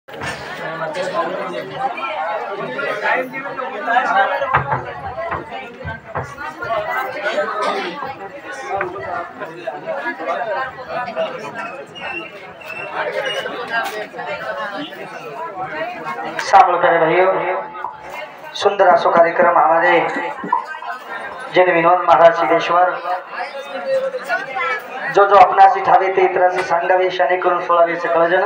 सामल करे भाइयों, सुंदर असो कार्यक्रम हमारे जन विनोद महाराज सिद्धेश्वर जो जो अपना सिठावे ते इतना से सांगावे शने करून सोळावे सकळ जन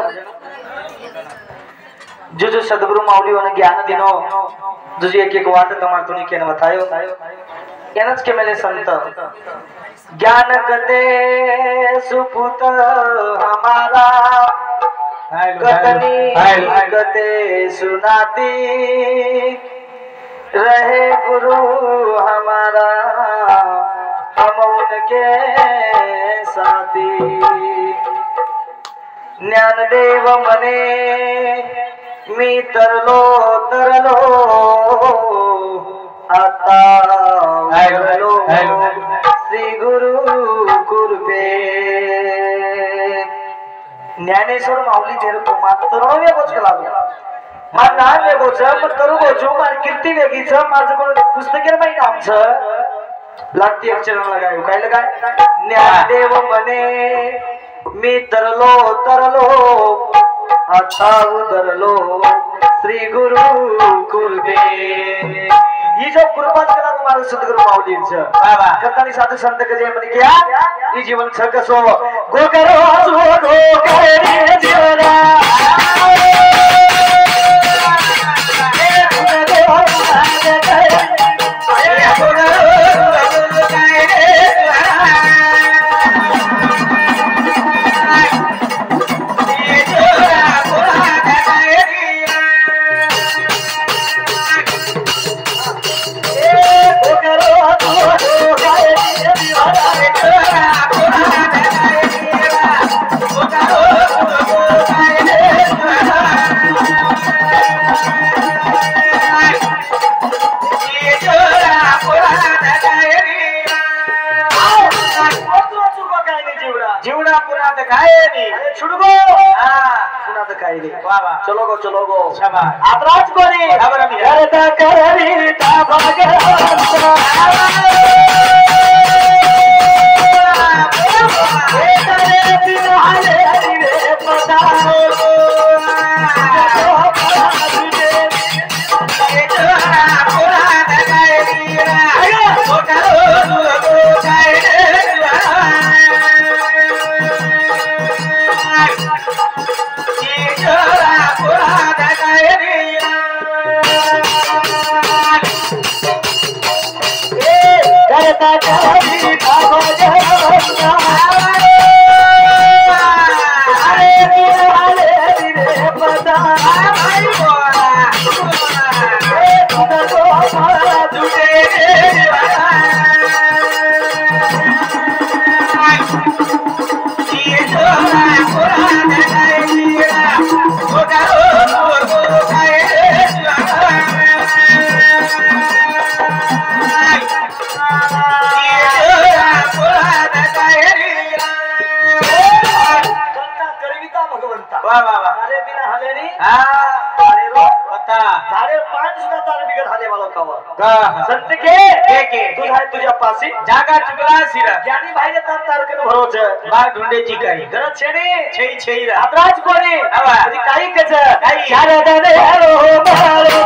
जो जो सद्गुरु माऊलीઓને ज्ञान दिनो जो एक एक वाट તમાર तुनी केन बतायो एनच के मेले संत ज्ञान कते सुपुत हमारा कतनी कते सुनाती रहे गुरु हमारा हम उनके साथी ज्ञानदेव मने मी तरलो तरलो आता उरलो श्री गुरु कृपे ज्ञानेश्वर माऊली तेरे को मात्र वे गोच लागला मार नाम वे गोच पण करू गोचू मार कीर्ती वेगीच माझं कोण पुस्तकेर माहिती आमचं लागती अक्षर लगायो काय लगाय ज्ञानदेव मने मी तरलो तरलो आता उदरलो श्री गुरु कृपे ही जो कृपा केला तुम्हाला सद्गुरु माऊलींचं बाबा कथानी साधू संत कजे म्हणे घ्या ही जीवन सकसो गो करो गो करे जीवना चलो गो शाबाश आप राज को रे खबर अभी करता करी ता भागवंत ए तेरे बिन हाले रे पता संत के तुझ है तुझ्या पासी जागा चुकला सिरा ज्ञानी भाई ने तार तार के भरोच बाग ढूंढे जी काही गरज छेने छई छई रा अपराज कोणी आवा काही कच काही चार दने रो मारो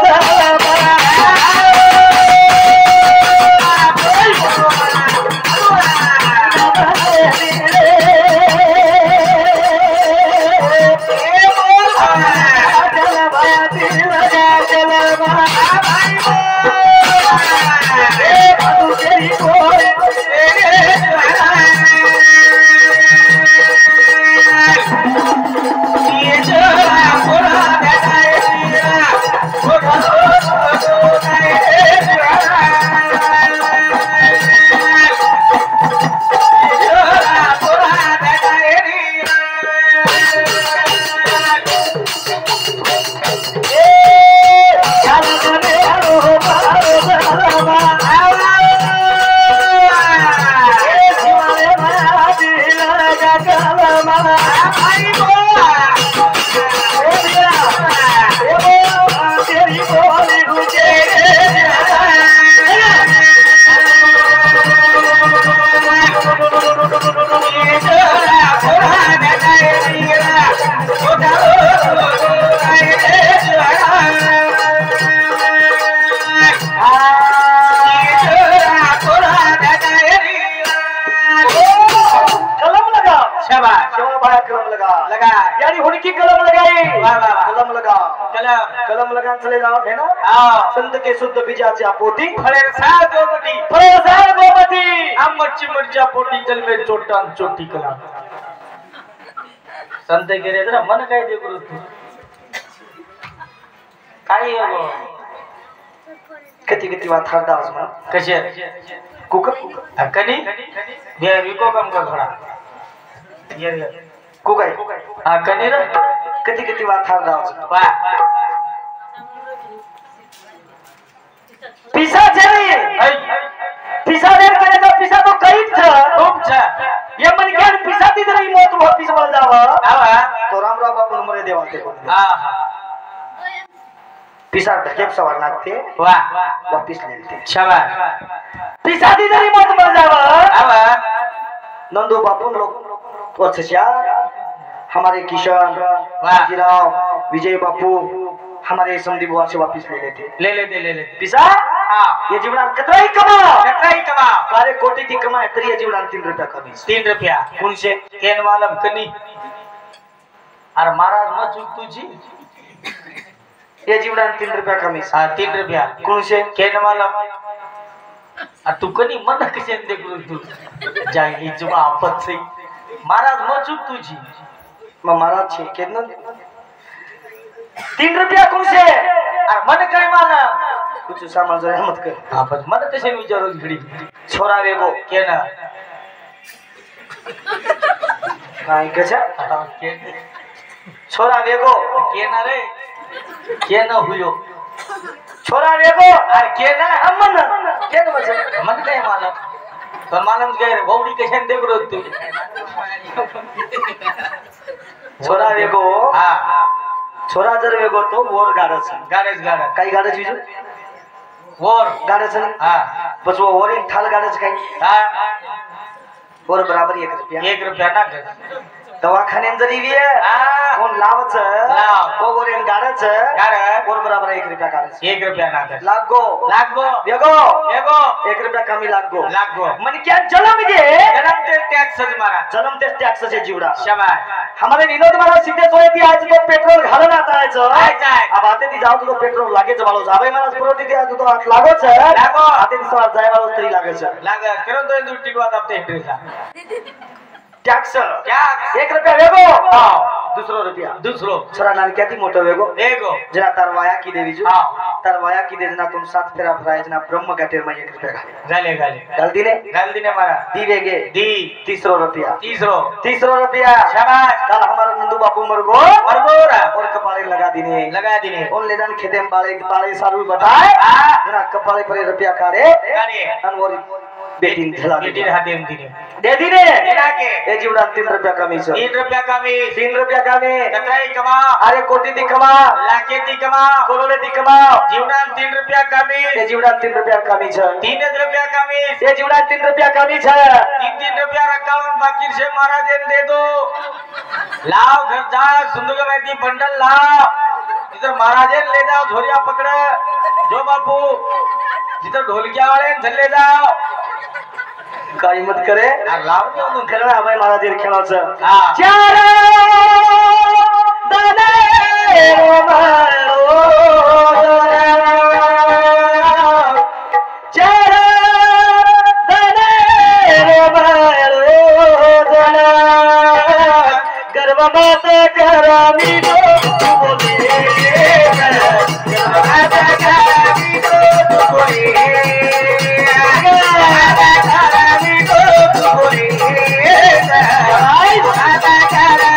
तेरी बोली रुचे कलम लगाई कलम लगा कलम लगा चले जाओ है ना संत के शुद्ध बीजाच्या पोटी फळेसार गोमती आंबटची मर्जा पोटी जल में चोटान चोटी कला संत गेले जरा मन काय दे गुरु तू काय हो किती बात हरदा उसमा कशे कुक कनी ये विको कम का घोड़ा ये कुकाई हां कनी रे किती बात हरदा उसमा वाह पिसा जरी पिसा देर करे तो पिसा तो कई छ खूब छ ये मन के पिसा ती जरी मौत हो पिसा बोल जावा आवा तो रामराव बापू मरे देवा ते हां पिसा ढकेप सवार लागते वाह वापिस लेते शाबाश पिसा ती जरी मौत बोल जावा आवा नंदू बापू लोग वत्सया हमारे किशन वाजीराव विजय बापू हमारे समधी बुआ से वापस ले लेते पिसा ये जीवनान कतराई कमा अरे कोटी की कमाए तरी ये जीवनान 3 रुपया कमी 3 रुपया कौन से केन वालम कनी अरे महाराज मत चूक तुझी ये जीवनान 3 रुपया कमी हां 3 रुपया कौन से केन वालम आ तू कनी मन कसे दे गुरु तू जाईली जुमा आपत से महाराज मत चूक तुझी म महाराज छे केन 3 रुपया कौन से अरे मन काय माना कुछ सामान जरा मत कर हां बस मन तसे विचारो घडी छोरा वेगो केना काय कछा के छोरा वेगो केना रे केना हुयो छोरा वेगो अरे केना अमन केना बचे मन काय माना तो मालूम के गोवडी कशे देख रो तू छोरा वेगो हां छोरा जर वेगो तो वोर गाडस काही गाडस विजू वोर गाडस हां बस वो वोर एक थाल गाडस काही हां वोर बराबर 1 रुपया ना दवाखान्यात जरी वे कोण लावच लाव वोर एक गाडस वोर बराबर 1 रुपया गाडस 1 रुपया ना लागो वेगो 1 रुपया कमी लागो मन क्या जन्म ते टैक्स मारा जन्म ते टैक्स से जीवड़ा शाबाश हमारे विनोद महाराज सीधे सोए थी आज तो पेट्रोल घालन आता है जो अब आते थी जाओ तो पेट्रोल लागे जवालो जावे महाराज पुरोटी थी आज तो हाथ लागो छ लागो आते थी सवार जाय वालो तरी लागे छ लागे करो तो ड्यूटी बात आपते इंटरेसा टैक्स 1 रुपया वेगो हां दूसरो छोरा नान क्या थी मोटो वेगो जना तरवाया की देवी जो तरवाया की देजना तुम 7 फेरा फराय जना ब्रह्म गाटेर में 1 रुपया गाले गाल दिने मारा दी वेगे दी 300 रुपया शाबाश कल हमारा नंदू बापू मरगो और कपाले लगा दिने और ले जान खेते में बाले सारू बताए जना कपाले पर रुपया कारे अनवर बेटी झला बेटी हाथे में दे दिने ए जीवना 3 रुपया कमी छ 3 रुपया कमी कतई कमा अरे कोटी दी कमा लाखे दी कमा करोड़े दी कमा जीवना 3 रुपया कमी ए जीवना 3 रुपया कमी छ 3 रुपया कमी ए जीवना 3 रुपया कमी छ 3 रुपया रकाउन बाकी से महाराज दे दो लाओ घर जा सुंदर में दी बंडल लाओ इधर महाराज ले जाओ झोरिया पकड़ जो बापू जिधर ढोलकिया वाले चले जाओ काही मत करे लाव घेऊन खेळा भाई महाराज खेळाच चार दाने मारो चार दाने मारो गर्व मात करामी दो बोले गर्व मात करामी दो बोले Bye.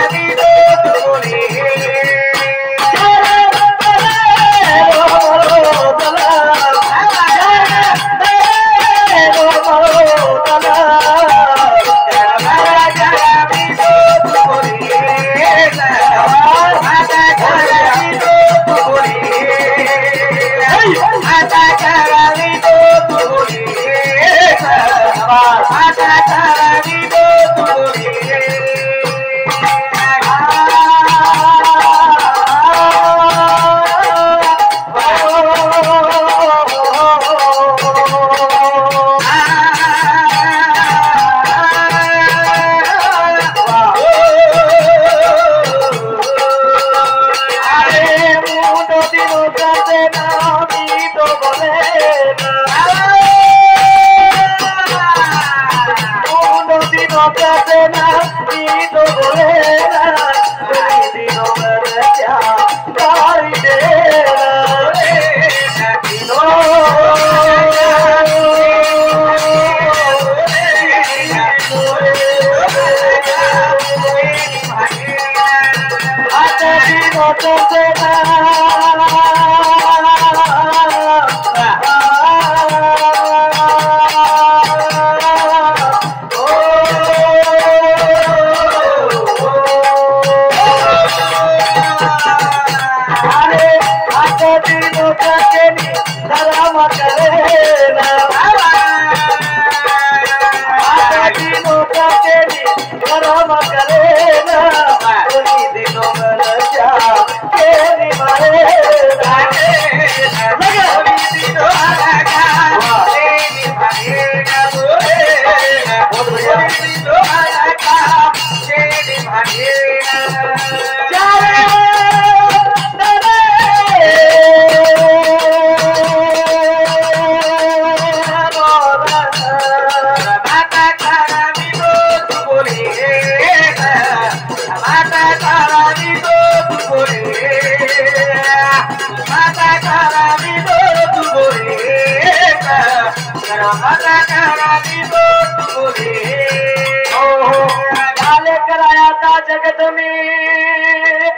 जगत में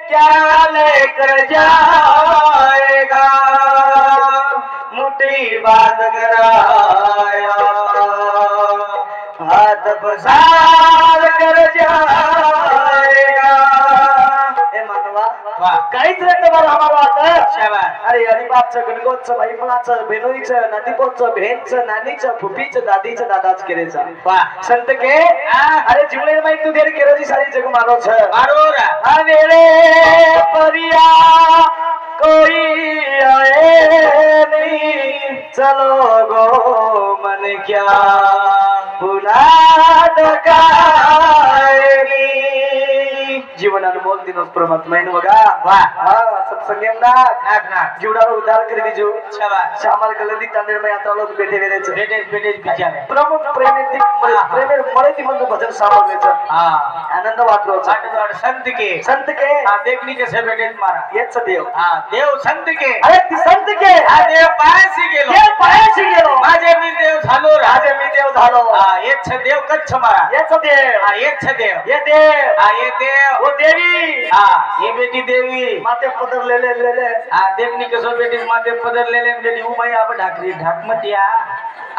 क्या लेकर जाएगा मुट्ठी बात कराया हाथ पसार कर जाएगा ए मानवा काहीच रे तुम्हाला आम्हाला आता अरे हरिबापचं गणगोतचं बाईपणाचं बेनोईचं नदीपोतचं भेनचं नानीचं फुफीचं दादीचं दादाच केरेचं संत के अरे जीवने में तू देर केरोजी सारी जग मारो छ मारो रा मेरे परिया कोई आए नहीं चलो गो मन क्या पुन्हा डकायनी जीवन अनमोल दिनोस परमात्मा इन बघा सत्संगेम ना जीवडावर उद्धार करी दीजो श्यामल गलदी तांडेर में यात्रा लोग बैठे वेरेच बेटे बिचारे प्रभु प्रेमेती प्रेमेर मळेती मंद भजन सामग्रीचं आनंद वाटलो संत के देखनी कसे भेटेल मारा हेच देव देव संत के अरे ती संत के देव पायाशी गेलो माझे मी देव झालो राजे मी देव झालो हेच देव कच्छ मारा हेच देव ये देव वो देवी ये बेटी देवी माते पदर ले देखनी कसो बेटी माते पदर ले बेटी उमाई आप ढाकरी ढाकमतिया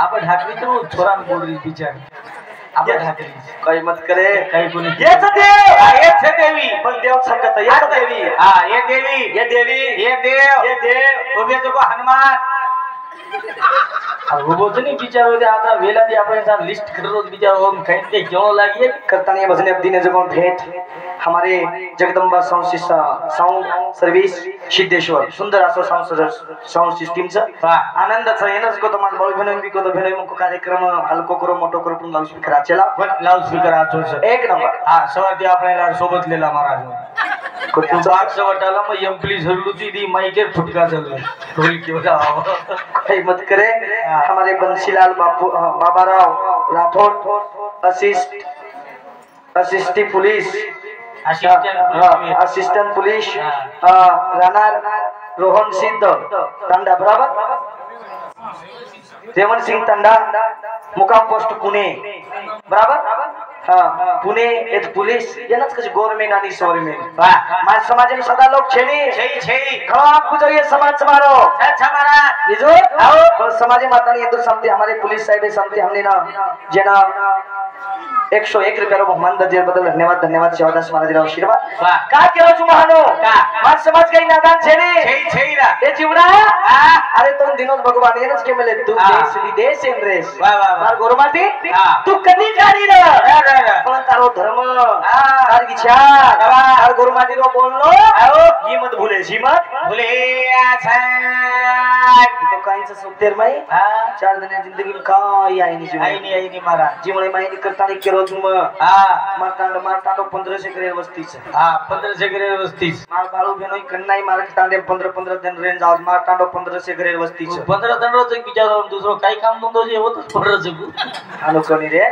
आप ढाकरी तो छोरा बोल रही बिचारी आप ढाकरी काही मत करे काही कोणी हेच देवी पण देव संगत ये देव उभे तो हनुमान अब वो तो नहीं बिचारो दे आता वेला दे आपण सा लिस्ट कर रोज बिचारो हम कहीं ते क्यों लागिए करतानी भजन अब दिन जगों भेंट हमारे जगदंबा साउंड सर्विस सिद्धेश्वर सुंदर असो साउंड सिस्टम चा आनंद छ येनच को तमान बळ भेनन बी को तो भेनन को कार्यक्रम हलको करो मोटो करो पण लाउड स्पीकर आचेला लाउड स्पीकर आचो छ एक नंबर सवाती आपल्याला सोबत लेला महाराज को तुमचा 800 वटाला मग एम्प्ली झरलुची दी माइकेर फुटका झालो ढोल की बजा काही मत करे हमारे बंसीलाल बाबाराव राठौर असिस्टेंट पुलिस राणा रोहन सिंह तंडा बराबर रेवंत सिंह तंडा मुकाम पोस्ट पुणे बराबर पुणे एक पुलिस येनच कशी गवर्नमेंट आणि गवर्नमेंट मान समाजने सदा लोग छेनी खराब कुछ ये समाज समारो अच्छा मारा बिजो आओ समाजे मातानी हिंदू समते हमारे पुलिस साहेब समते हमने ना जेना 101 रुपया बहुमान दर्जे बदल धन्यवाद शिवदास महाराज आशीर्वाद का केलो छु महानो का मान समाज काही नादान छेनी रा ए जीवडा अरे तुम दिनोस भगवान येनच के मिले तू देश विदेश एमरेस मार गोरमाती तू कधी जारी रे पण तारो धर्म तार विचार तार गोरमाती रो बोललो ये मत भूले अच्छा तो काहीच सुतेर माई 4 दिन जिंदगी में काय आई नहीं मारा जीवने माई करता नहीं रोज मारतांडो 1500 करे वस्तीच 1500 करे वस्तीच मार बाळू बेनोई कन्नाई मार तांडे 15 दिन रेंज आवाज मारतांडो 1500 करे वस्तीच 15 दिन रोज बिचारो दुसरो काही काम धंदो जे होतच 1500 गु आलो कोणी रे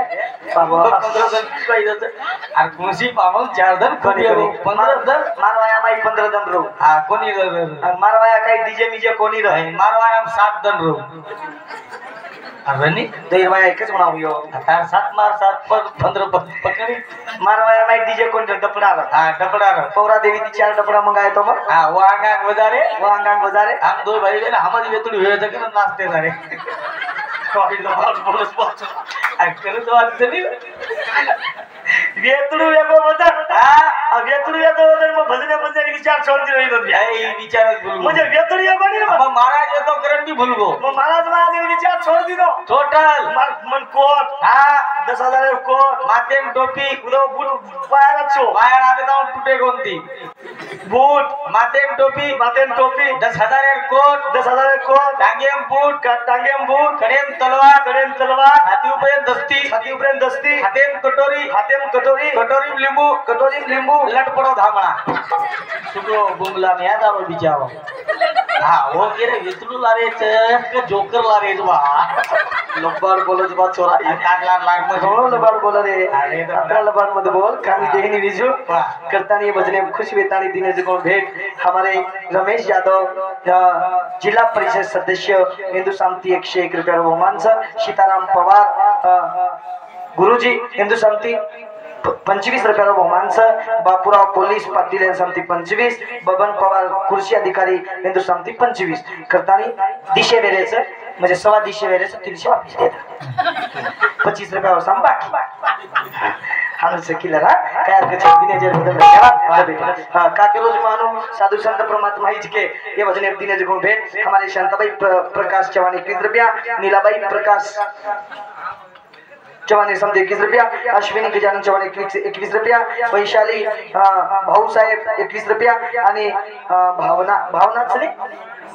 बाबा 15 दिन पाहिजे अरे कोणसी पावल 4 दिन कोणी 15 दिन मारवाया माई 15 दिन रो कोणी मारवाया काही डीजे मिजे कोणी रहे मारवाया 7 दिन रो रनी दोन माया एकच म्हणा हुयो आता 7 मार 7 पर 15 पकडी मारवाया माय डीजे कोण डपडा हा डपडा पौरा देवी ती 4 डपडा मंगाय तो मग हा वांगा वजारे बजारे हम दो भाई बहन हमारी वेतुडी होय तक नाचते सारे कोई लो बोलस बोलस अक्कल तो आजनी वेतुडू वेगो बजा हा वेतुडू वेगो बजा मग भजने भजने विचार छोड़ दिलो इनो आई विचारच भूल म्हणजे वेतुडी वेगो नाही ना मग महाराज येतो करंडी भूलगो मग महाराज विचार छोड़ दिलो टोटल मन कोट हा 10,000 कोट मातेम टोपी उलो बूट पाया रचो बाहेर आले जाऊन टुटे कोणती बूट मातेम टोपी 10,000 कोट 10,000 कोट टांगेम बूट टांगेम बूट कडेम तलवार हाती उपरे दस्ती हातेम कटोरी लिंबू लटपडो धामणा तुगो बुंगला ने आता बिचारो हा वो गेरे वितलू लारेच के जोकर लारेच बा लबाड बोलत बा चोरा टाकला लाग मग हो लबाड बोल रे अरे अतरा लबाड मत बोल कानी देहनी विजू करतानी भजने खुश वेतानी दिने जको भेंट हमारे रमेश यादव जिला परिषद सदस्य हिंदू शांति 101 रुपया बहुमान सीताराम पवार गुरुजी हिंदू शांति 25 रुपया बहुमान बापूराव पोलीस पाटील शांति 25 बबन पवार कृषी अधिकारी हिंदू शांति 25 करतानी दिशे वेरेच म्हणजे सवा दिशे वेरेच 300 वापस देता 25 रुपयावर सम बाकी हानुस किलरा काय दिने जे बदल धन्यवाद का के रोज मानो साधु संत परमात्मा हिच के ये भजन दिने जे भेंट हमारे शांताबाई प्रकाश चौहान 21 रुपया नीलाबाई प्रकाश चौहान समझे 21 रुपया अश्विनी गजानन चौहान 21 रुपया वैशाली भाऊसाहेब 21 रुपया आणि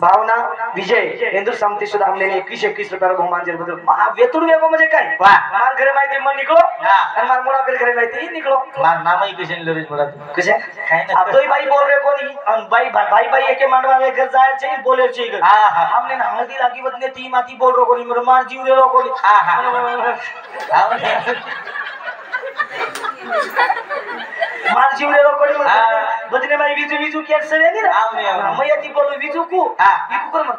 भावना विजय हिंदू शांति सुद्धा हमने 21 रुपया बहुमान जर बदल वेतुड वेगो म्हणजे काय मार घरे माहिती मन निकलो आणि मार मोडा पेल घरे माहिती निकलो मार नामही कशन लरीज पडा कसे अब तो भाई बोल रहे कोनी अन भाई एके मांडवा में घर जाय छे बोले छे हां हमने ना हल्दी लागी बदने ती माती बोल रो कोनी मोर मार जीव रे रो कोनी हां मार जीव रे रो कोनी बदने भाई विजू के से नहीं ना मैं यदि बोलो विजू को विजू कर मत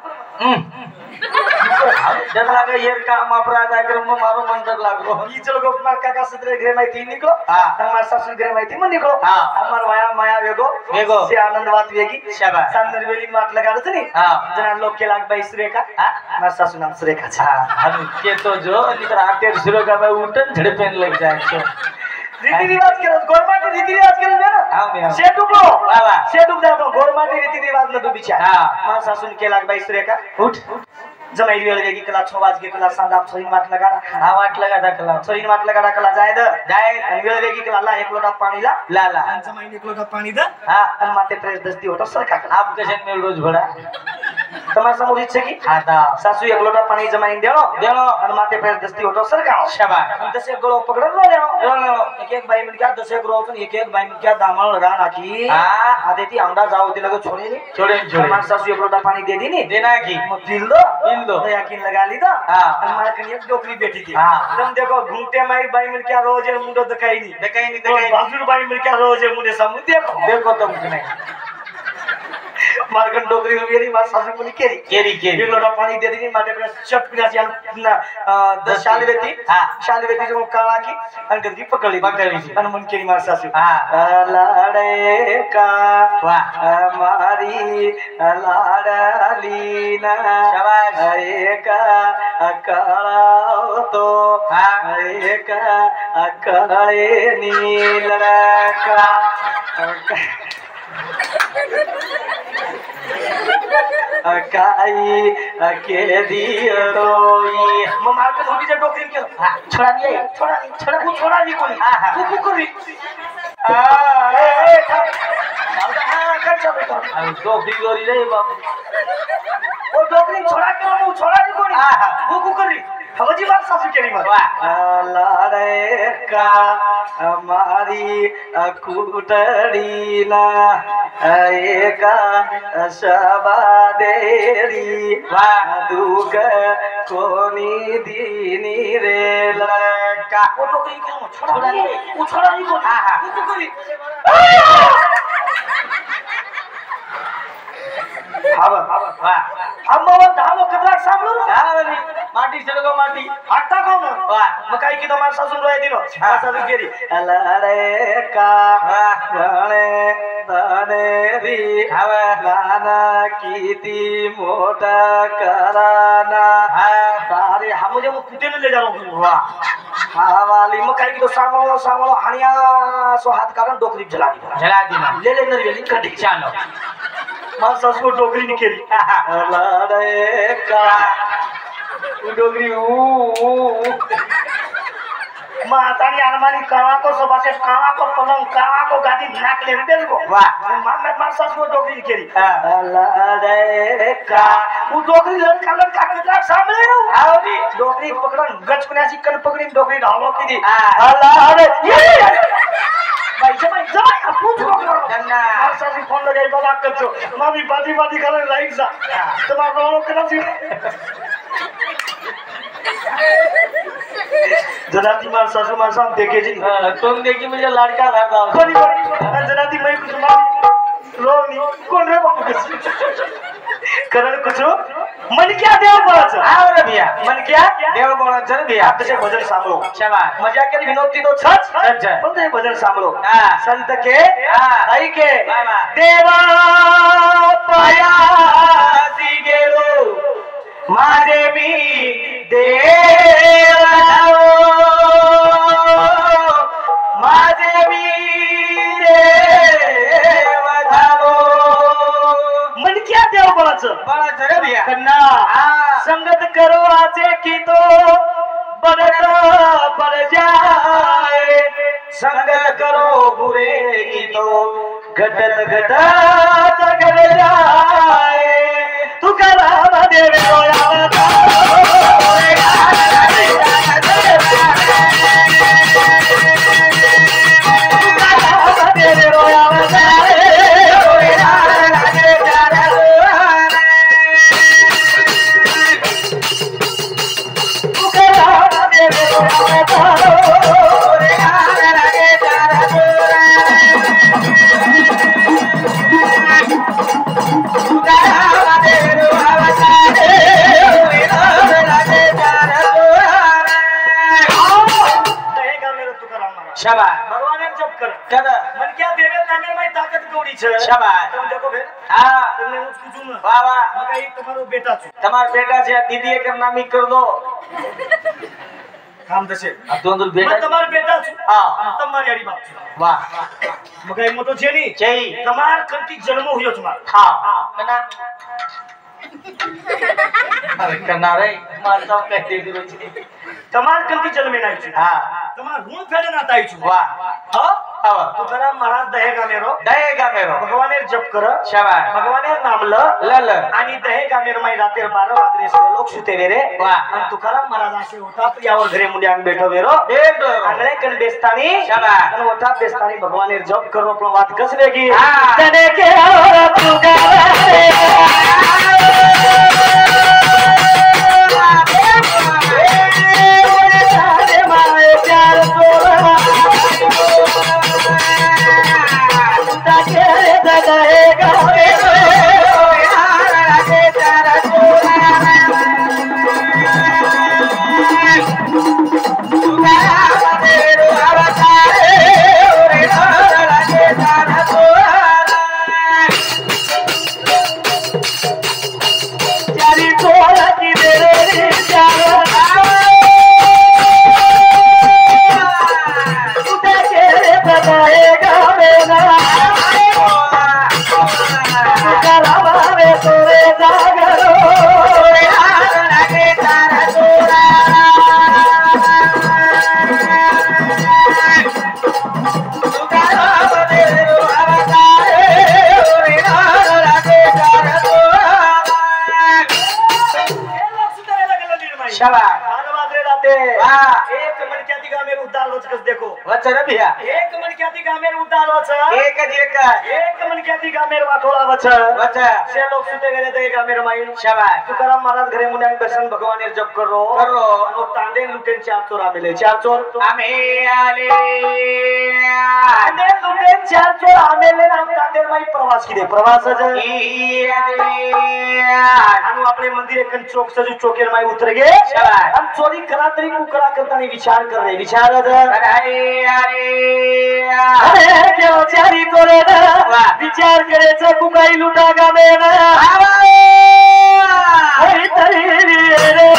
जब लगा ये काम अपराध है कर मारो मंडर लागलो ई चलो गो मार काका सदरे घरे माहिती निकलो हमार सासू घरे माहिती मन निकलो हमार माया वेगो से आनंदवात वेगी शाबाश संदर वेली माट लगा दछ नी जना लोग के लाग बाई सुरेखा मार सासू नाम सुरेखा छ हम के तो जो निकर आते सुरेखा में उठन झड़पेन लग जाए तो रीति रिवाज के गवर्नमेंट रीति रिवाज के ना से डुबो बाबा से डुब जा गवर्नमेंट रीति रिवाज न डुबी छ मार सासू के लाग बाई सुरेखा उठ जमाई वेल वेगी कला 6 बजे कला सांझ आप छोरी माट लगा वाट लगा दा कला छोरी माट लगा कला जाय आणि वेल वेगी कला ला 1 लोटा पाणी ला जमाई 1 लोटा पाणी दा आणि माते प्रेस दस्ती होतो सरका आप कशन में रोज भरा તમાર સમોર ઈચ્છે की आता सासू 1 लोटा पाणी जमाई देणो आणि माते प्रेस दस्ती होतो सरका शाबाश 10 गळो पकडन लो एक बाई मन क्या 10 गळो होतो एक बाई मन क्या दामळ लगा नाकी आदे ती आंडा जाओ ती लगे छोड़े हमार सासू 1 लोटा पाणी दे दी नी देना की मग पील दो यकीन लगा ली था और मार कनी एक डोकरी बेटी थी तुम देखो घूमते माई बाई मिल क्या रोज है मुंडो दिखाई नहीं बाजुर बाई मिल क्या रोज है मुंडे सामने देखो तुम नहीं मारकन डोकरी मेरी मां सासू बोली केरी एक लोटा पानी दे दी माटे पे चट पिना सी 10 शाल वेती जो काला की और गद्दी पकड़ी और मन केरी मार सासू लाड़े का हमारी लाडली ना शाबाश एक अकड़ा तो एक अकड़े नील का अकाई के दियोई मार के थोड़ी से डोकरी के छोड़ा नहीं कोई तू कुकुरी ए कर जा बेटा डोकरी गोरी रे बाप ओ डोकरी छोड़ा नहीं कोई वो कुकुरी हवजी बात सासू केरी मत लाड़े का हमारी कुटड़ी ना एक शबादेरी दुग कोनी दीनी रे लड़का वो तो कहीं क्या छोड़ा नहीं को वो कोई वा अम्मा धालो कतरा सांभळू रे माटी सडगो माटी आता कोण वा मग काय की तुम्हाला सासून रोय दिलो सासून केली अलाडे का गणे धनेरी नाना किती मोठा कराना सारे हा मुझे मग कुठे ले जालो वा हा वाली मग काय की तो सांभाळो हानिया सो हात काढून डोकरी जला दी ले नरवेली कटी चालो मां सासू डोकरी निकेली अलाडे का डोगरी मातानी अनमानी कावा को सबासे कावा को पलंग कावा को गादी नाक ले बेल को वाह मार सास को डोगरी केली अलाडे का वो डोगरी लड़का कितना सांभळे रो आवडी डोगरी पकडून गचपण्याची कण पकडून डोगरी ढालो की दी अलाडे भाई जमाई आपण धन्ना मार सास फोन लगाई बाबा कचो मामी बादी खाले राईट जा तुम्हारा रोलो करा जनाती मार सासू मार साम देखे जी तुम देखी मुझे लड़का धरता कोणी जनाती मैं कुछ मारी रोनी कोण रे बाबू कस करण कुछ मन क्या देव बोलाच आओ रे भैया मन क्या देव बोलाच रे भैया तसे भजन सांभळो शाबाश मजा केली विनोदी तो छच अच्छा पण ते भजन सांभळो हां संत के आई के बाबा देवा पायासी गेलो माझे मी देव माझे मी देव झालो मन क्या देव बोलाच रे भैया कन्ना संगत करो आजे की तो बढ़ जाए संगत करो बुरे की तो घटत घट जाए तुकाराम देव शाबाश भगवान जप कर कदा मन क्या देवे नामे में ताकत कोड़ी छे शाबाश तुम देखो बे हां तुमने उसको चुन वाह वाह मगर तुम्हारो बेटा छे તમાર બેટા છે દીદી કે નામી કર દો काम दसे આ તો અંદर मैं બેટા तुम्हार बेटा छे हां तुम्हारी यारी बाप छे વાહ मगर मो तो छे नी જય तुम्हार कंती जन्म हुयो तुम्हार હા કના અરે કના રે માર તો કહી દીધું છે तुम्हार कंती जन्मे नाही छे હા तुम्हार ऋण फेडे ना ताई छे વાહ हां હા तो करा महाराज दहेगा मेरो દહેગા મેરો भगवान जप कर શાબાશ भगवान नाम ल લલ आणि दहेगा मेरो माई रात्री 12 वाजले लोक सुते रे वाह आणि तुकाराम महाराज असे होता यावर घरे मुंड्या बैठो वेरो બેટો आंगणे कन बेस्तानी शाबाश आणि मोठा बेस्तानी भगवान जप करो पण बात कसले की हां तने के और तुकाराम शाबाश 12 वाजले जाते वाह एक मन क्या गामेर उद्धार वचकस देखो वच रे भिया एक मन ख्याति गामेर उद्धार वच एक मन ख्याति गामेर वाटोळा वच वच से लोग सुते गए थे गामेर माई शाबाश तुकाराम महाराज घरे मुंडा दर्शन भगवान जप करो और तांडे लुटेन चार चोर आमेले चार चोर आम्ही आले तांडे लुटेन चार चोर आमेले नाम तांडे माई प्रवास किदे प्रवास आणि आपले मंदिर एक चौक सजू चौकेर माई उतर गे शाबाश हम चोरी करा तरी कुकरा करतानी विचार कर रहे विचार अरे केव चारी करे ना विचार करायचं कुकाई लुटा गामे ना होई तरी रे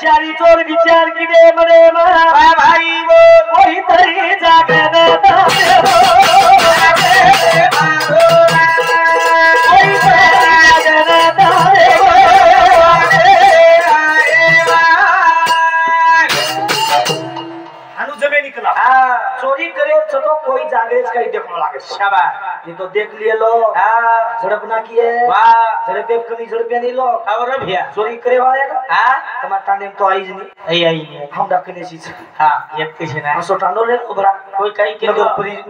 चारी चोर विचार किदे मने भाई वही तरी जागन जमे निकला चोरी करे तो कोई जागरेज कहीं देखने लगे शाबाश ये तो देख लिए लो झड़प ना किए झड़पे कभी झड़पे नहीं लो और भैया चोरी करे वाले ना तुम्हारा टांडे तो आई नहीं आई हम डाकने सी एक किसी ना सो टांडो ले बरा कोई कहीं के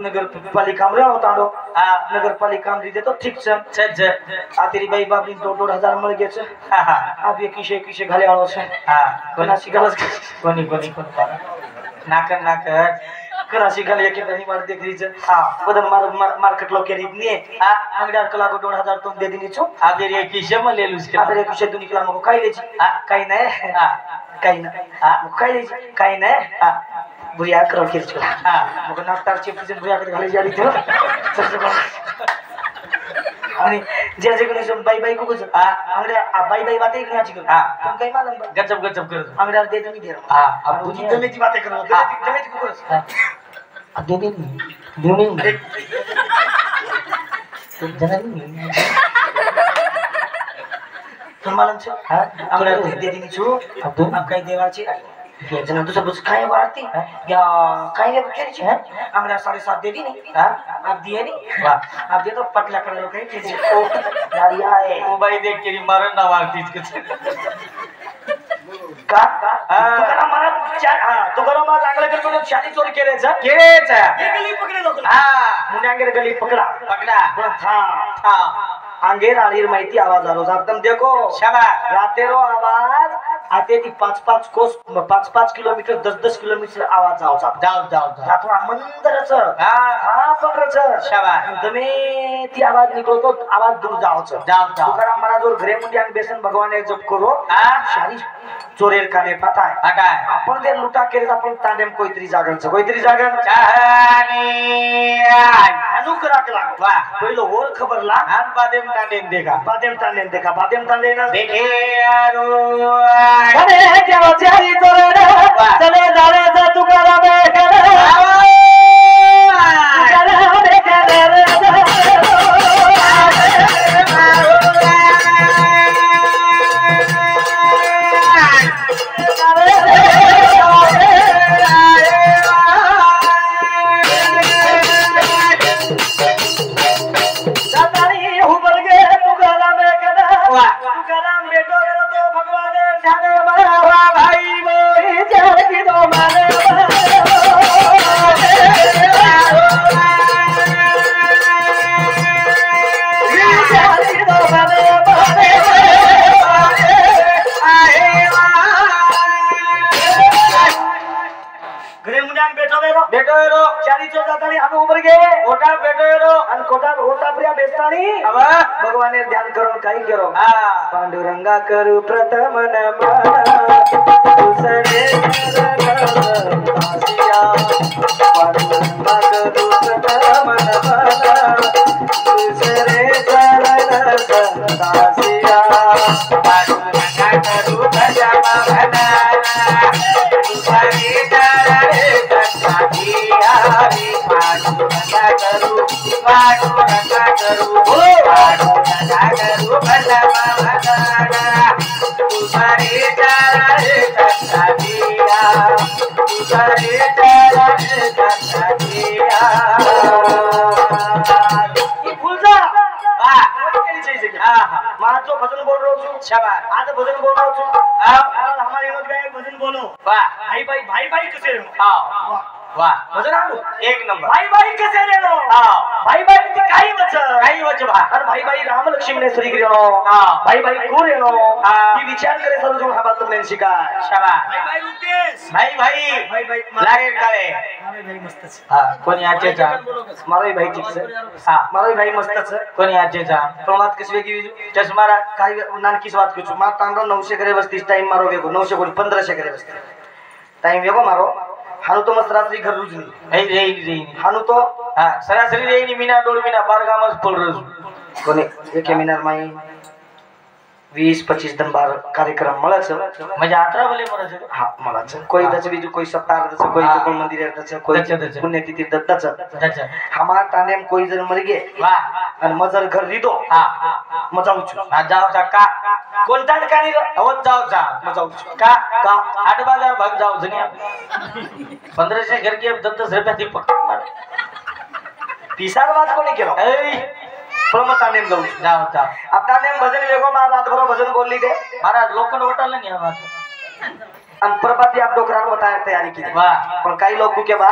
नगर पालिका में हो टांडो नगर पालिका में दे तो ठीक से आ तेरी भाई बाप ने 2-2 मिल गए छे आप ये किसे घाले वालो छे कोना सिगलस कोनी नाकर कराशी घाले के नहीं मार देख रही छे बदन मार्केट लो के रीत नहीं अंगडार कला को 2,000 तुम दे देनी छो आप ये किसे में ले लूस के आप ये किसे दुनी कला मको खाई ले छी काई नहीं काई ना खाई ले छी काई नहीं बुरिया करो के छला मको नास्तार चिप से बुरिया के घाले जा रही थी सबसे आणि जे कोणी सम बाई बाई को कुछ अंगडा बाई बाई बातें नहीं आची कर तुम कई मालूम गजब कर अंगडा दे दे नहीं दे अब तुझी दमे की बातें करो दमे की को कर दे नहीं तुम जाना नहीं तुम मालूम छे अंगडा दे देनी छु अब तुम अब कई देवा छी जना तो सब खाए वारती या खाए ले बच्चे छे अंगडा 7.5 दे दी नहीं आप दिए नहीं वाह आप दे तो पटला कर लो कहीं किसी ओ यारिया है ओ भाई देख के मारन ना वारती इसके का तो करा मारा चार तो करा मारा चांगले कर तो शादी चोरी केरे छ गली पकड़े लोग मुंड्यांगे गली पकड़ा था अंगेर आलीर माहिती आवाज आलो एकदम देखो शाबाश रातेरो आवाज आते ती 5-5 किलोमीटर 10 किलोमीटर आवाज जाओ रातो मंदरच पकड़च शाबाश तमे ती आवाज निकलो तो आवाज दूर जाओ तुकाराम महाराज और घरे मुंडियान बेसन भगवान जप करो सारी चोरेर काने पता है आपण दे लुटा केरे आपण तांडेम कोईतरी जागन अनुकरा के लाग वाह पहिलो होल खबर ला हान बादेम तांडेन देखा बादेम तांडेन देखे यारो अरे केव चारी तोरे चले जाले जा तुकाराम भगवान ध्यान करो काही करो पांडुरंगा करू प्रथम नमन दुसरे पांडुरंगा करू प्रथम नमन दुसरे चरण संतासिया पांडुरंगा करू प्रथम नमन दुसरे चरण संतासिया पांडुरंगा करू तुम्हारे माचो भजन बोल रहा हूँ शाबाश आज भजन बोल रहा हूँ हमारे विनोद का एक भजन बोलो वाह भाई भाई कैसे रहो हाँ वाह भजन आणू एक नंबर भाई कैसे रहो हाँ भाई काही वच भा अरे भाई राम लक्ष्मी ने श्री गिरणो भाई को रेणो ही विचार करे सर जो हा बात तुमने शिकाय शाबाश भाई रुकेश भाई लागे काळे भाई मस्तच हा कोणी आचेचा मारो भाई ठीक से हा मारो भाई मस्तच कोणी आचेचा प्रमाद किस वेगी चष्मारा काही नानकीच बात कुछ मा तांडो 900 करे बस्तीस टाइम मारो वेगो 900 कोणी 1500 करे बस्ती टाइम वेगो मारो हानु तो सरासरी घर रुजनी रेई हानु तो हा सरासरी रेई मीना डोळ मीना बारगामच पड रोज कोणी एक मिनार माई 20-25 दंबार कार्यक्रम मळाच म्हणजे 18 भले मराच हा मळाच कोई दच बीजू कोई सप्ताह दच कोई तो मंदिर दच कोई पुण्यतिथि दच हमार टानेम कोई जन मर गे वाह आणि मजर घर रिदो हा मजाऊच हा जावचा का कोणता ठिकाणी अवत जावचा मजाऊच का हाट बाजार भाग जाव जनी 1500 घर के 10 रुपया ती पकड पिसार बात कोणी केलो ए प्रमता नेम जाऊच आपला नेम भजन वेगो मार रात भर भजन बोलली दे महाराज लोखंड उठवलं नाही आम्हाला आणि परपाती आप डोकरान बताया तयारी की वाह पण काही लोक के बा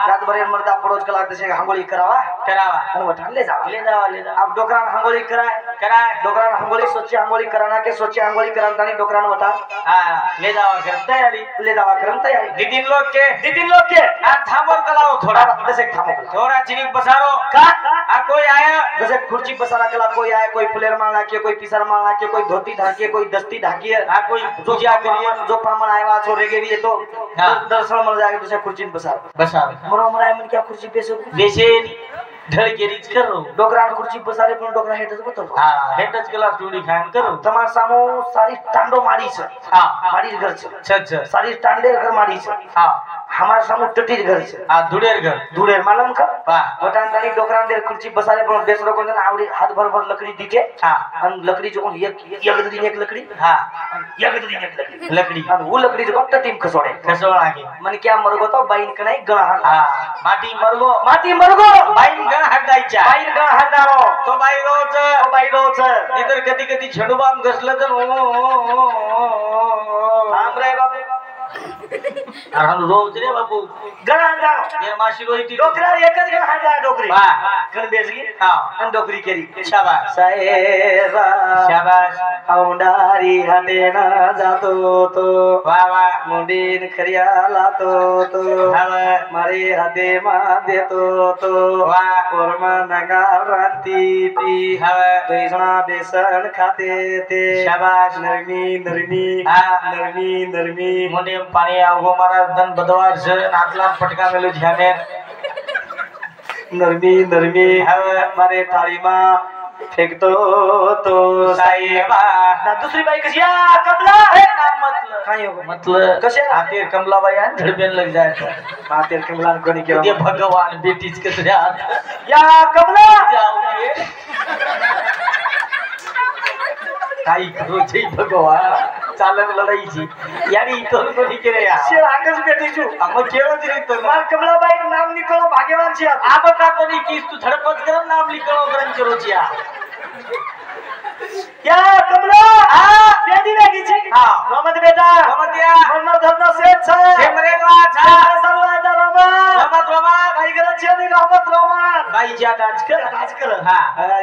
रात भर मर्दा परोज कला तसे हांगोळी करावा आणि वठान ले जावा आप डोकरान हांगोळी कराय डोकरान हांगोळी स्वच्छ हांगोळी कराना के स्वच्छ हांगोळी करान तानी डोकरान वठा ले जावा करम तयारी दीदीन लोग के आ थांबोर कलाओ थोड़ा तसे थांबो थोड़ा चिनिक बसारो का आ कोई आया जैसे खुर्ची बसारा कला कोई आया कोई फुलेर मांगा के कोई पिसर मांगा के कोई धोती ढाकी कोई दस्ती ढाकी आ कोई पूजा करिए जो पामन आया छोरे के भी तो दर्शन मिल जाएगा दूसरे खुर्ची बसार मरो मराय मन क्या खुर्ची बेसे ढळ केरीच करो डोकरान खुर्ची बसारे पण डोकरा हेटच बतो हेटच केला स्टोरी खान करो तमार सामो सारी टांडो मारी छ मारी घर छ सारी टांडे घर मारी छ हमार सामो टटीर घर छ धुडेर मालूम का वटान तानी डोकरान देर खुर्ची बसारे पण बेसरो कोन आवडी हाथ भर लकड़ी दीके अन लकड़ी जो कोन एक लकड़ी एक लकड़ी अन वो लकड़ी जो टटीम खसोड़ा के मन क्या मरगो तो बाइन कनाई गणा माटी मरगो बाइन गण हटारो तो बाई रोज इधर कधी झेंडूबाम घसलं तर थांब रे बापू अरे रोज रे बापू गण हटारो ये माशी रोईती डोकरा एकच गण हटा डोकरी गण बेसगी अन डोकरी केरी शाबाश साहेबा शाबाश औंडारी हटे ना जातो तो वाह मुंडीन खरियाला तो मारे हाते मा देतो तो कोरमा नगा रांती ती पैसना बेसन खाते ते शाबाश नरमी मुंडी पाणी आवगो मारा दन बदवार ज नातला पटका मेलो झ्यामे नरमी मारे थाळी मा फेकतो तो साहेबा ना दुसरी बाई कशी या कमला है नाम मतलब काय हो मतलब कसे आते कमलाबाई आणि धडबेन लग जायचं मातेर कमला कोणी केलं ते भगवान बेटीच कसऱ्या या कमला काही करू जय भगवान चालन लढाईची यानी इथं कोणी केले या शेर आकाश बेटीचू मग केलं तरी तो मार कमलाबाई नाम निकलो भाग्यवान छी आप का कोणी की तू धडपत कर नाम लिखलो करन करोचिया या कमला बेटी छी रमत बेटा रमतिया मन्नो धरनो सेठ छ सेमरेवा छ सर्वादा रमत काही गरज छै नि रमत रमत बाई जा डांस कर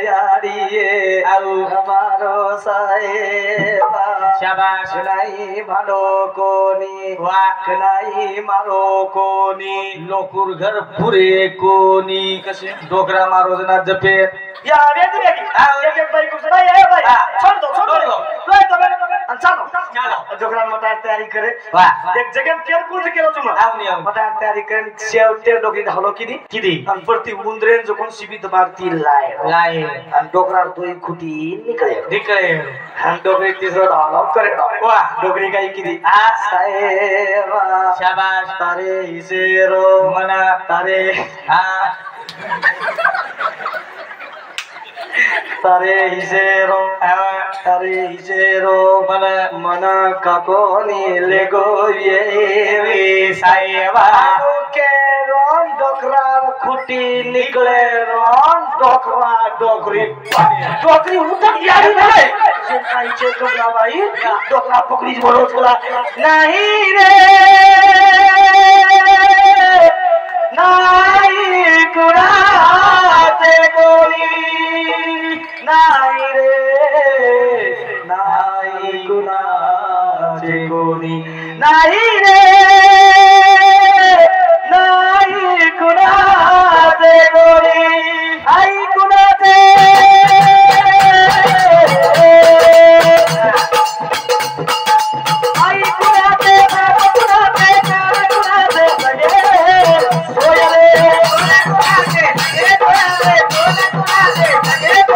यारी ये आउ हमारो साहेबा शाबाश नाही भालो कोणी वाह नाही मारो कोणी लोकुर घर पुरे कोणी कसे डोकरा मारो जना जपे या बेटी एक बाई कुछ नाही है भाई छोड़ दो ले तो मैंने चलो डोकरा मटा तैयारी करे वाह एक जगह केर कूद केलो तुम आउनी मटा तैयारी करेन शेवटे डोकरी धावलो किदी आणि परती उंदरेन जो कोण शिबित मारती लाय आणि डोकरा दोई खुटी निकळे आणि डोकरी तिसरा धावलो करे वाह डोकरी काही किदी साहेबा शाबाश तारे हिसेरो मना तारे तारे हिसेरो मन काकोनी लेगो ये साहेबा के रोन डोकरा खुटी निकले रोन डोकरा डोकरी उठत यारी नाही जे काहीचे कमलाबाई डोकरा पकडीच बोलवत तुला नाही रे नाही कुणाचे कोणी नाही रे नाही कुणाचे कोणी नाही रे नाही कुणाचे कोणी आई कुणाचे आई कुणाचे बाबा कुणाचे कार कुणाचे सगळे सोयरे कुणाचे सगळे कुणाचे कुणाचे सगळे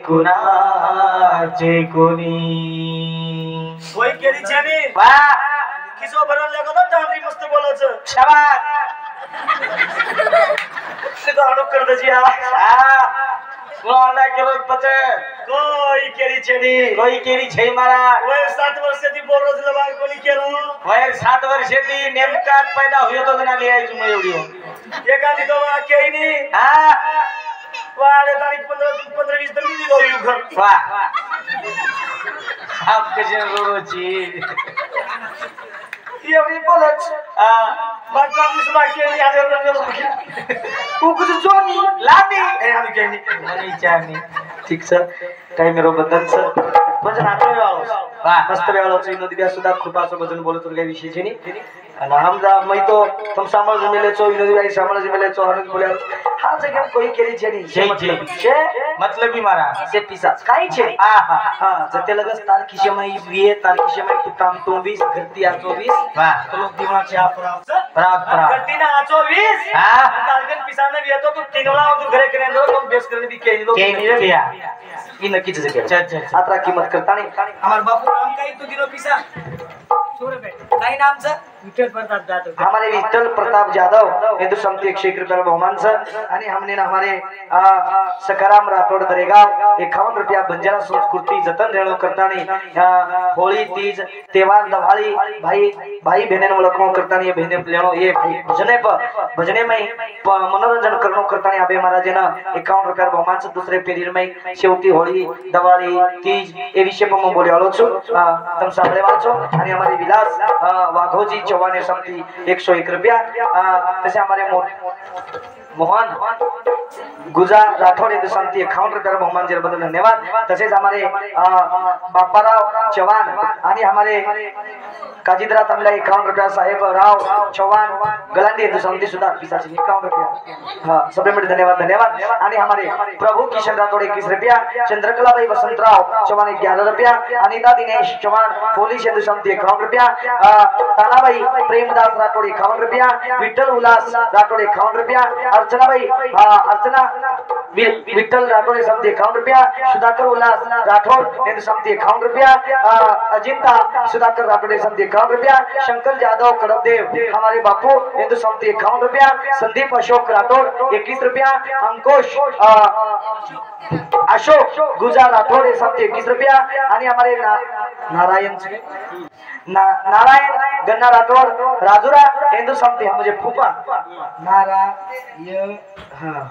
कुणाचे कुणाचे कोणी वय केली छानी वा किसो भरन लागो तो तांबरी मस्त बोलायचं शाबास ते तो अडक कर दजिया हां कोणा केलो पचे कोई केली छानी कोई केली छै मारा वय 7 वर्षाची बोरजला बाळ कोणी केलो वय 7 वर्षाची नेमका पैदा होयो तो ना लिहाय तुम्ही एवढी एखादी तो केईनी हां वाले तारीख 15-20 दिन दी गो यू घर वाह आप कसे रोरोची एवढी बोलच बाकी आम्ही बाकी आणि आज बाकी कुकुज जोनी लादी ए आम्ही केली मनी चानी ठीक सर टाइम रो बदल सर भजन आतो आलो वाह मस्त वेळो ची नदी ब्या सुद्धा कृपाचं भजन बोलत काही विषय छे नी અને हमजा मई तो तुम सामल जमेले चो विनोदी भाई सामल जमेले चो हरक बोले हा जगह कोई केली छे नी छे मतलब ही मारा से पिसा काय छे हा हा जते लगस तार किशमई विए तार किशमई तू काम 24 घरती आ 24 वाह तो लोग दिमाग से आप पराग करती ना 24 हां तारगन पिसाने भी तो तीन वाला उधर घरे करे दो तुम बेस करने भी केनी लोग केनी रे भैया ये नक्की चीज के अच्छा आत्रा कीमत करता नहीं हमार बापू नाम काही तू दिनो पिसा छोरे बे काय नाम छ विठ्ठल प्रताप जाधव हमारे विठ्ठल प्रताप जाधव हिंदू समिति 101 रुपया बहुमान सर आणि हमने ना हमारे सकाराम राठोड दरेगाव 51 रुपया बंजारा संस्कृति जतन रेणू करतानी होळी तीज त्योहार दवाली भाई भाई बहनेन ओळखणो करतानी बहने लेणो ये भजने में मनोरंजन करणो करतानी आबे महाराजेना 51 रुपया बहुमान सर दुसरे पेरीर में शेवटी होळी दवाली तीज ए विषय पर मैं बोले आलो छु तम सांभळे वाचो आणि हमारे विलास वाघोजी चौहान समिति 101 रुपया तसे हमारे मोहन गुजा राठौड़ हिंदू समिति 51 रुपया बहुमान जी बदल धन्यवाद तसेच हमारे बापाराव चौहान आणि हमारे काजीदरा तमला 51 रुपया साहेब राव चौहान गलांडी हिंदू समिति सुधा पिसाची 51 रुपया हां सबसे धन्यवाद धन्यवाद आणि हमारे प्रभु किशन राठौड़ 21 रुपया चंद्रकलाबाई वसंतराव चौहान 11 रुपया अनिता दिनेश चौहान पोलीस हिंदू समिति 51 रुपया तानाबाई प्रेमदास राठौड़ 51 रुपया विठ्ठल उल्लास राठौड़ 51 रुपया अर्चनाबाई अर्चना विठ्ठल राठौड़ समिति 51 रुपया सुधाकर उल्लास राठौड़ हिंदू समिति 51 रुपया अजिंता सुधाकर राठौड़ समिति 51 रुपया शंकर यादव कड़पदेव हमारे बापू हिंदू समिति 51 रुपया संदीप अशोक राठौड़ 21 रुपया अंकुश अशोक गुजार राठौड़ समिति 21 रुपया आणि हमारे नारायण नारायण गन्ना राठौड़ राजुरा हिंदू समिति मुझे फूफा नारायण हाँ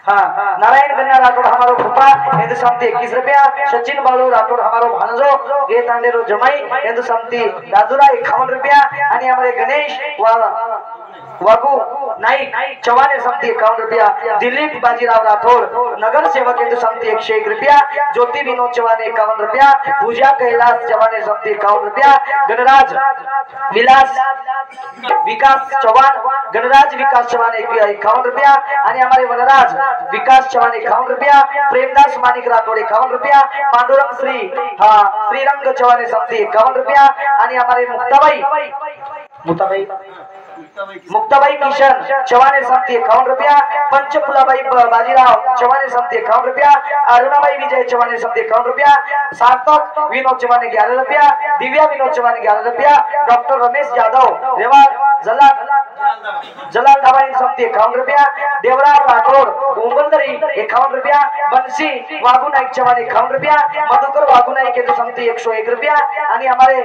हाँ नारायण गन्ना राठौड़ हमारो फूफा हिंदू समती 21 रुपया। सचिन बालू राठौड़ हमारो भानजो ये तांडेरो जमाई हिंदू समती राजुरा 51 रुपया। आणि हमारे गणेश वागू नाईक चव्हाणे समती 51 रुपया। दिलीप बाजीराव राठौड़ नगर सेवक हिंदू समती 101 रुपया। ज्योति विनोद चव्हाणे 51 रुपया। पूजा कैलाश चव्हाणे समती 51 रुपया। गणराज विलास विकास चौहान गणराज विकास चौहान 51 रुपया। आणि हमारे वनराज विकास चौहान 51 रुपया। प्रेमदास मानिक राठौड़ 51 रुपया। पांडुरंग श्रीरंग चौहान समती 51 रुपया। आणि हमारे मुक्ताबाई किशन चौहान समती 51 रुपया। पंचफुलाबाई बाजीराव चौहान समती 51 रुपया। अरुणाबाई विजय चौहान समती 51 रुपया। सार्थक विनोद चौहान 11 रुपया। दिव्या विनोद चौहान 11 रुपया। डॉक्टर रमेश यादव रेवा जलाल दवाई समती 51 रुपया। देवराव राठौड़ उंगलदरी 51 रुपया। बंसी वागू नाईक चौहान 51 रुपया। मधुकर वागू नाईक हिंदू समती 101 रुपया। आणि हमारे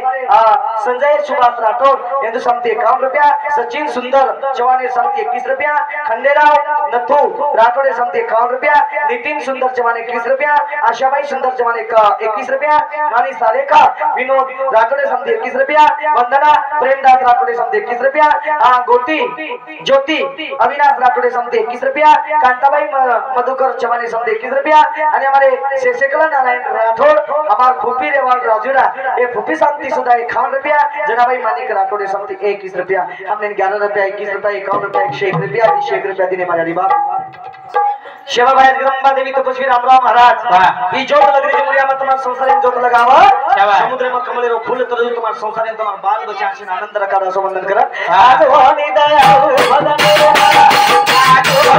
संजय सुभाष राठौड़ हिंदू समती 51 रुपया। सचिन सुंदर चौहान समती 21 रुपया। खंडेराव नथू राठौड़ समती 51 रुपया। नितिन सुंदर चौहान 21 रुपया। आशाबाई सुंदर चौहान 21 रुपया। आणि सालेखा विनोद राठौड़ समती 21 रुपया। वंदना प्रेमदास राठौड़ समती 21 रुपया। ज्योति अविनाश राठौड़ समती 21 रुपया। कांताबाई मधुकर चौहान समती 21 रुपया। आणि हमारे शेषकला नारायण राठौड़ हमारे फूफी रेवाल राजुरा ये फूफी समती सुधा 51 रुपया। जनाबाई मानिक राठौड़ समती 21 रुपया। हमने 11 रुपया 21 रुपया 51 रुपया 101 रुपया 101 रुपया दिने माझ्या दिबा शेवा भाई जगदंबा देवी तपस्वी रामराव महाराज ई जोत लग रही मुरिया में तुम्हारा संसार में जोत लगावा समुद्र में कमले रो फूल तरह तुम्हारा संसार में तुम्हारा बाल बच्चा से आनंद रखा रसो बंधन कर आज हो निदया भजन आज हो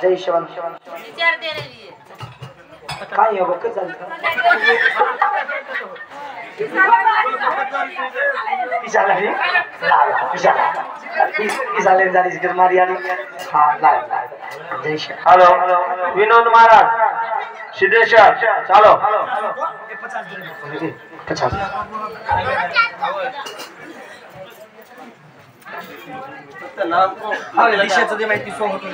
जय शिवन विचार दे रही है काय हो बघ चालतं पिसाला रे पिसाले जाली जिकर मारी आली हां लाय जय श्री हेलो विनोद महाराज सिद्धेश्वर चलो 50 हा दिशेचं ते माहिती सो होतो